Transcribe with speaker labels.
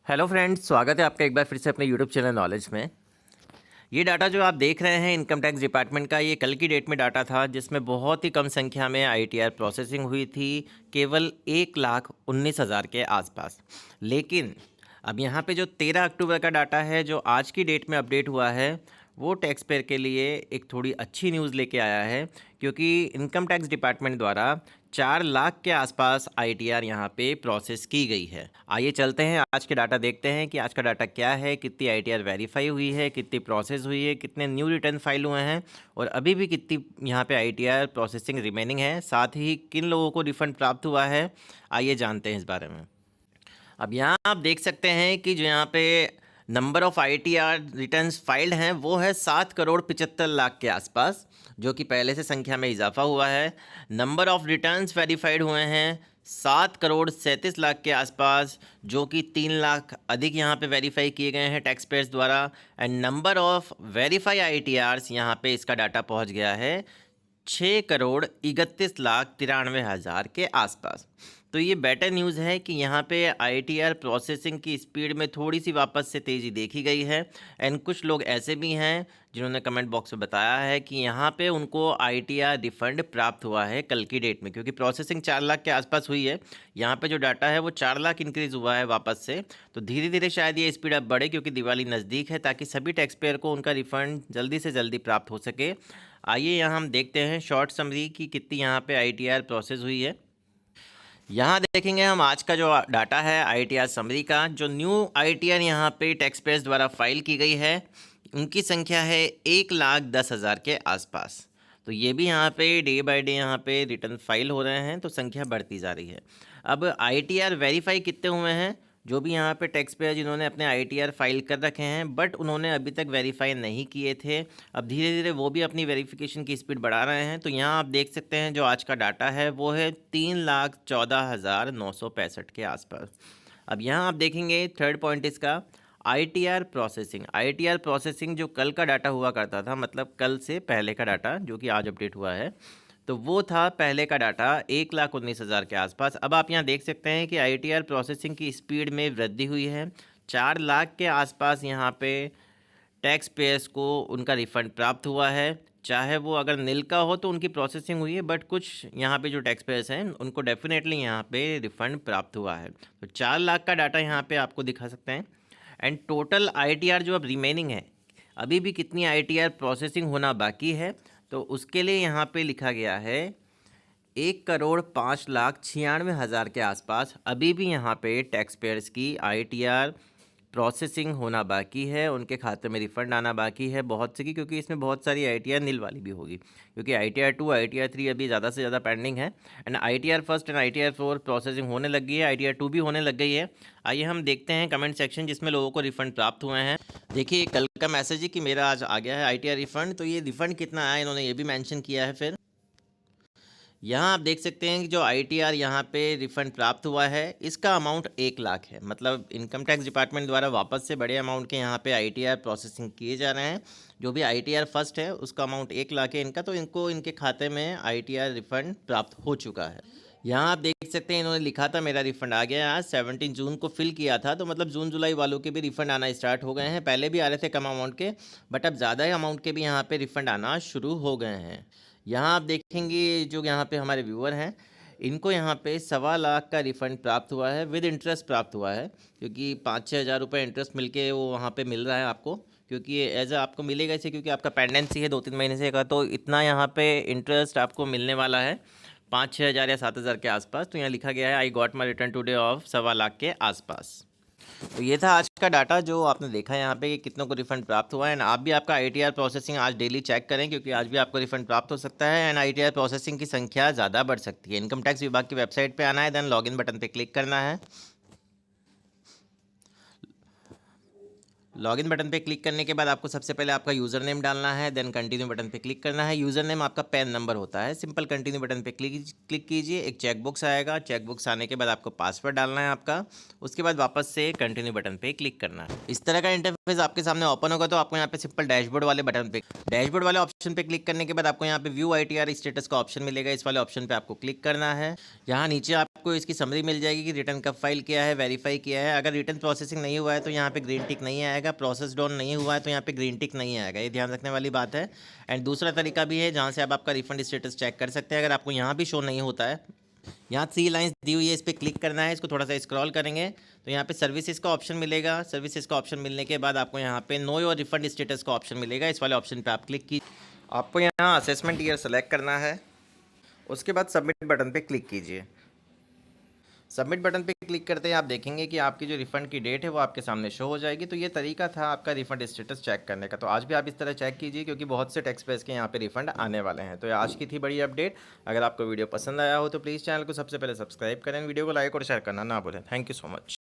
Speaker 1: Hello friends, स्वागत है आपका एक बार फिर से अपने यूट्यूब चैनल नॉलेज में। ये डाटा जो आप देख रहे हैं इनकम टैक्स डिपार्टमेंट का, ये कल की डेट में डाटा था जिसमें बहुत ही कम संख्या में आईटीआर प्रोसेसिंग हुई थी, केवल 1,19,000 के आसपास। लेकिन अब यहाँ पे जो 13 अक्टूबर का डाटा है जो आज की डेट में अपडेट हुआ है, वो टैक्स पेयर के लिए एक थोड़ी अच्छी न्यूज़ लेके आया है, क्योंकि इनकम टैक्स डिपार्टमेंट द्वारा 4 लाख के आसपास आईटीआर यहाँ पे प्रोसेस की गई है। आइए चलते हैं आज के डाटा देखते हैं कि आज का डाटा क्या है, कितनी आईटीआर वेरीफाई हुई है, कितनी प्रोसेस हुई है, कितने न्यू रिटर्न फाइल हुए हैं और अभी भी कितनी यहाँ पे आईटीआर प्रोसेसिंग रिमेनिंग है, साथ ही किन लोगों को रिफंड प्राप्त हुआ है। आइए जानते हैं इस बारे में। अब यहाँ आप देख सकते हैं कि जो यहाँ पे number of ITR returns filed हैं वो है 7,75,00,000 के आसपास, जो कि पहले से संख्या में इजाफा हुआ है। नंबर ऑफ़ रिटर्न्स वेरीफाइड हुए हैं 7,37,00,000 के आसपास, जो कि 3 लाख अधिक यहाँ पे वेरीफाई किए गए हैं टैक्स पेयर्स द्वारा। एंड नंबर ऑफ़ वेरीफाई आईटीआरस यहाँ पे इसका डाटा पहुँच गया है 6,31,93,हजार के आसपास। तो ये बेटर न्यूज़ है कि यहाँ पे आईटीआर प्रोसेसिंग की स्पीड में थोड़ी सी वापस से तेज़ी देखी गई है। एंड कुछ लोग ऐसे भी हैं जिन्होंने कमेंट बॉक्स में बताया है कि यहाँ पे उनको आईटीआर रिफंड प्राप्त हुआ है कल की डेट में, क्योंकि प्रोसेसिंग 4 लाख के आसपास हुई है। यहाँ पे जो डाटा है वो 4 लाख इंक्रीज़ हुआ है वापस से। तो धीरे धीरे शायद ये स्पीड अब बढ़े, क्योंकि दिवाली नज़दीक है, ताकि सभी टैक्स पेयर को उनका रिफ़ंड जल्दी से जल्दी प्राप्त हो सके। आइए यहाँ हम देखते हैं शॉर्ट समरी की कितनी यहाँ पे आईटीआर प्रोसेस हुई है। यहाँ देखेंगे हम आज का जो डाटा है आईटीआर समरी का, जो न्यू आईटीआर यहाँ पे टैक्स पेयर्स द्वारा फाइल की गई है उनकी संख्या है 1,10,000 के आसपास। तो ये भी यहाँ पे डे बाय डे यहाँ पे रिटर्न फाइल हो रहे हैं, तो संख्या बढ़ती जा रही है। अब आईटीआर वेरीफाई कितने हुए हैं, जो भी यहाँ पे टैक्स पेयर जिन्होंने अपने आईटीआर फाइल कर रखे हैं बट उन्होंने अभी तक वेरीफाई नहीं किए थे, अब धीरे धीरे वो भी अपनी वेरिफिकेशन की स्पीड बढ़ा रहे हैं। तो यहाँ आप देख सकते हैं जो आज का डाटा है वो है 3,14,965 के आसपास। अब यहाँ आप देखेंगे थर्ड पॉइंट इसका आईटीआर प्रोसेसिंग। आईटीआर प्रोसेसिंग जो कल का डाटा हुआ करता था, मतलब कल से पहले का डाटा जो कि आज अपडेट हुआ है, तो वो था पहले का डाटा 1,19,000 के आसपास। अब आप यहाँ देख सकते हैं कि आईटीआर प्रोसेसिंग की स्पीड में वृद्धि हुई है। 4 लाख के आसपास यहाँ पे टैक्स पेयर्स को उनका रिफ़ंड प्राप्त हुआ है, चाहे वो अगर नील का हो तो उनकी प्रोसेसिंग हुई है, बट कुछ यहाँ पे जो टैक्स पेयर्स हैं उनको डेफिनेटली यहाँ पे रिफ़ंड प्राप्त हुआ है। तो 4 लाख का डाटा यहाँ पे आपको दिखा सकते हैं। एंड टोटल आईटीआर जो अब रिमेनिंग है, अभी भी कितनी आईटीआर प्रोसेसिंग होना बाकी है, तो उसके लिए यहाँ पे लिखा गया है 1,05,96,000 के आसपास अभी भी यहाँ पे टैक्स पेयर्स की आईटीआर प्रोसेसिंग होना बाकी है, उनके खाते में रिफ़ंड आना बाकी है बहुत से की, क्योंकि इसमें बहुत सारी आईटीआर नील वाली भी होगी, क्योंकि आईटीआर 2 आईटीआर 3 अभी ज़्यादा से ज़्यादा पेंडिंग है। And ITR first and ITR 4 processing होने लग गई है, आईटीआर 2 भी होने लग गई है। आइए हम देखते हैं कमेंट सेक्शन जिसमें लोगों को रिफ़ंड प्राप्त हुए हैं। देखिए कल का मैसेज है कि मेरा आज आ गया है आईटीआर रिफ़ंड, तो ये रिफ़ंड कितना आया इन्होंने ये भी मेंशन किया है। फिर यहाँ आप देख सकते हैं कि जो आईटीआर यहाँ पे रिफ़ंड प्राप्त हुआ है इसका अमाउंट 1 लाख है, मतलब इनकम टैक्स डिपार्टमेंट द्वारा वापस से बड़े अमाउंट के यहाँ पे आईटीआर प्रोसेसिंग किए जा रहे हैं। जो भी आईटीआर फर्स्ट है उसका अमाउंट 1 लाख है इनका, तो इनको इनके खाते में आईटीआर रिफ़ंड प्राप्त हो चुका है। यहाँ आप देख सकते हैं इन्होंने लिखा था मेरा रिफ़ंड आ गया, आज 17 जून को फिल किया था, तो मतलब जून जुलाई वालों के भी रिफ़ंड आना स्टार्ट हो गए हैं। पहले भी आ रहे थे कम अमाउंट के, बट अब ज़्यादा अमाउंट के भी यहाँ पे रिफ़ंड आना शुरू हो गए हैं। यहाँ आप देखेंगे जो यहाँ पे हमारे व्यूअर हैं इनको यहाँ पे 1,15,00,000 का रिफ़ंड प्राप्त हुआ है, विद इंटरेस्ट प्राप्त हुआ है, क्योंकि 5-6 हज़ार रुपये इंटरेस्ट मिलके वो वहाँ पे मिल रहा है आपको, क्योंकि एज आपको मिलेगा इसे, क्योंकि आपका पेंडेंसी है 2-3 महीने से का, तो इतना यहाँ पे इंटरेस्ट आपको मिलने वाला है 5-6 हज़ार या 7 हज़ार के आसपास। तो यहाँ लिखा गया है I got my return today of 1,15,00,000 के आसपास। तो ये था आज का डाटा जो आपने देखा यहाँ पे कि कितनों को रिफंड प्राप्त हुआ है। एंड आप भी आपका आईटीआर प्रोसेसिंग आज डेली चेक करें, क्योंकि आज भी आपको रिफंड प्राप्त हो सकता है एंड आईटीआर प्रोसेसिंग की संख्या ज़्यादा बढ़ सकती है। इनकम टैक्स विभाग की वेबसाइट पे आना है, देन लॉगिन बटन पे क्लिक करना है। लॉगिन बटन पे क्लिक करने के बाद आपको सबसे पहले आपका यूज़र नेम डालना है, देन कंटिन्यू बटन पे क्लिक करना है। यूज़र नेम आपका पैन नंबर होता है। सिंपल कंटिन्यू बटन पे क्लिक कीजिए, एक चेकबॉक्स आएगा। चेकबॉक्स आने के बाद आपको पासवर्ड डालना है आपका, उसके बाद वापस से कंटिन्यू बटन पे क्लिक करना है। इस तरह का इंटरफेस इंटरफेस आपके सामने ओपन होगा तो आपको यहाँ पे सिंपल डैशबोर्ड वाले बटन पे, डैशबोर्ड वाले ऑप्शन पे क्लिक करने के बाद आपको यहाँ पे व्यू आईटीआर स्टेटस का ऑप्शन मिलेगा। इस वाले ऑप्शन पे आपको क्लिक करना है। यहाँ नीचे आपको इसकी समरी मिल जाएगी कि रिटर्न कब फाइल किया है, वेरीफाई किया है। अगर रिटर्न प्रोसेसिंग नहीं हुआ है तो यहाँ पे ग्रीन टिक नहीं आएगा, प्रोसेस डाउन नहीं हुआ है तो यहाँ पे ग्रीन टिक नहीं आएगा। ये ध्यान रखने वाली बात है। एंड दूसरा तरीका भी है जहाँ से आप आपका रिफंड स्टेटस चेक कर सकते हैं। अगर आपको यहाँ भी शो नहीं होता है, यहाँ 3 लाइंस दी हुई है, इस पर क्लिक करना है। इसको थोड़ा सा स्क्रॉल करेंगे तो यहाँ पे सर्विसेज का ऑप्शन मिलेगा। सर्विसेज का ऑप्शन मिलने के बाद आपको यहाँ पे नो योर रिफंड स्टेटस का ऑप्शन मिलेगा। इस वाले ऑप्शन पे आप क्लिक कीजिए। आपको यहाँ असेसमेंट ईयर सेलेक्ट करना है। उसके बाद सबमिट बटन पे क्लिक कीजिए। सबमिट बटन पे क्लिक करते ही आप देखेंगे कि आपकी जो रिफ़ंड की डेट है वो आपके सामने शो हो जाएगी। तो ये तरीका था आपका रिफ़ंड स्टेटस चेक करने का। तो आज भी आप इस तरह चेक कीजिए क्योंकि बहुत से टैक्स पेयर्स के यहाँ पे रिफ़ंड आने वाले हैं। तो ये आज की थी बड़ी अपडेट। अगर आपको वीडियो पसंद आया हो तो प्लीज़ चैनल को सबसे पहले सब्सक्राइब करें, वीडियो को लाइक और शेयर करना ना भूलें। Thank you so much.